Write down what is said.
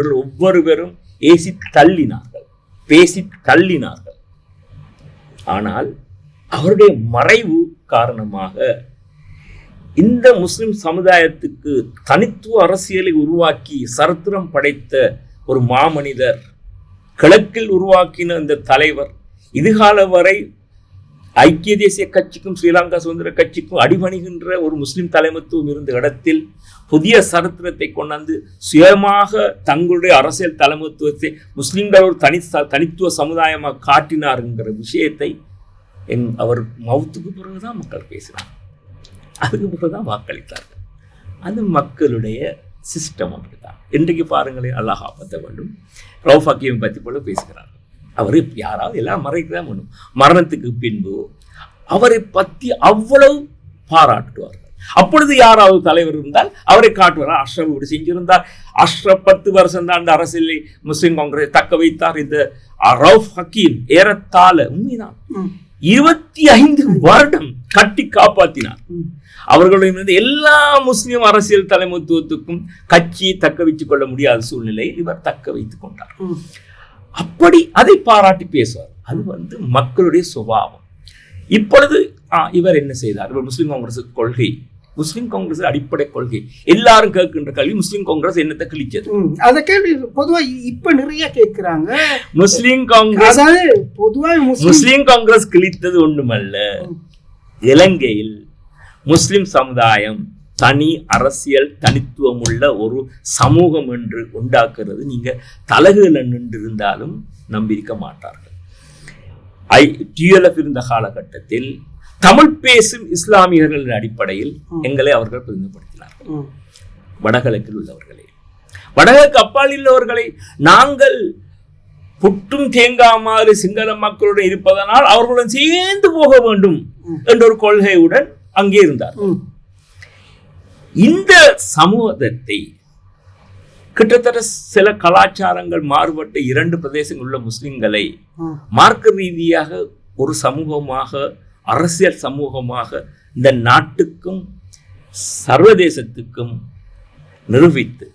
அவர்கள் ஒவ்வொருவரும் ஏசி தள்ளினார்கள், பேசி தள்ளினார்கள். ஆனால் அவருடைய மறைவு காரணமாக இந்த முஸ்லிம் சமுதாயத்துக்கு தனித்துவ அரசியலை உருவாக்கி சரித்திரம் படைத்த ஒரு மாமனிதர், கிழக்கில் உருவாக்கின இந்த தலைவர், இதுகால வரை ஐக்கிய தேசிய கட்சிக்கும் ஸ்ரீலங்கா சுதந்திர கட்சிக்கும் அடிபணிகின்ற ஒரு முஸ்லிம் தலைமைத்துவம் இருந்த இடத்தில் புதிய சரித்திரத்தை கொண்டாந்து சுயமாக தங்களுடைய அரசியல் தலைமைத்துவத்தை முஸ்லிம்கள் ஒரு தனித்துவ சமுதாயமாக காட்டினார்ங்கிற விஷயத்தை அவர் மவுத்துக்கு பிறகுதான் மக்கள் பேசினார், அதுக்கு பிறகுதான் வாக்களித்தார்கள். அது மக்களுடைய சிஸ்டம் அப்படிதான். இன்றைக்கு பாருங்களேன், அல்லாஹ் காப்பாற்ற வேண்டும், ரவுஃப் ஹக்கீமை பற்றி போல பேசுகிறார்கள். அவர் யாராவது எல்லாம் மறைக்கதான் வேணும். மரணத்துக்கு பின்பு அவரை பற்றி அவ்வளவு பாராட்டுவார்கள். அப்பொழுது யாராவது தலைவர் இருந்தால் அவரை காட்டுவார். அஷ்ரப் இப்படி செஞ்சிருந்தார், அஷ்ரப் 10 வருஷம் தான் அந்த அரசியலை முஸ்லிம் காங்கிரஸ் தக்க வைத்தார். இந்த ரவுஃப் ஹக்கீம் ஏறத்தாழ உண்மைதான் 25 வருடம் கட்டி காப்பாற்றினார். அவர்களுடைய எல்லா முஸ்லிம் அரசியல் தலைமைத்துவத்துக்கும் கட்சியை தக்க வைத்துக் கொள்ள முடியாத சூழ்நிலையில் இவர் தக்க வைத்துக் கொண்டார். அப்படி அதை பாராட்டி பேசுவார். அது மக்களுடைய சுபாவம். இப்பொழுது இவர் என்ன செய்தார்? இவர் முஸ்லிம் காங்கிரஸ் கொள்கை, முஸ்லிம் காங்கிரஸ் அடிப்படை கொள்கை, எல்லாரும் கேட்கின்ற கல்வி முஸ்லிம் காங்கிரஸ் என்னத்தை கிழிச்சது? அத கேள்வி பொதுவா இப்ப நிறைய கேட்கிறாங்க. முஸ்லிம் காங்கிரஸ் பொதுவா முஸ்லிம் காங்கிரஸ் கிழித்தது ஒன்றுமல்ல, இலங்கையில் முஸ்லிம் சமுதாயம் தனி அரசியல் தனித்துவம் உள்ள ஒரு சமூகம் என்று உண்டாக்குறது நீங்க தலகுல நின்று இருந்தாலும் நம்பியிருக்க மாட்டார்கள். டிஎல்எஃப் இருந்த காலகட்டத்தில் தமிழ் பேசும் இஸ்லாமியர்களின் அடிப்படையில் எங்களை அவர்கள் பிரதிநிதிப்படுத்தினார்கள். வடகிழக்கில் உள்ளவர்களை, வடகிழக்கு அப்பால் உள்ளவர்களை நாங்கள் புட்டும் தேங்காமாறு சிங்கள மக்களுடன் இருப்பதனால் அவர்களுடன் சேர்ந்து போக வேண்டும் என்ற ஒரு கொள்கையுடன் அங்கே இருந்தார். இந்த சமூகத்தை கிட்டத்தட்ட சில கலாச்சாரங்கள் மாறுபட்ட 2 பிரதேசங்கள் உள்ள முஸ்லிம்களை மார்க்க ரீதியாக ஒரு சமூகமாக, அரசியல் சமூகமாக இந்த நாட்டுக்கும் சர்வதேசத்துக்கும் நிரூபித்து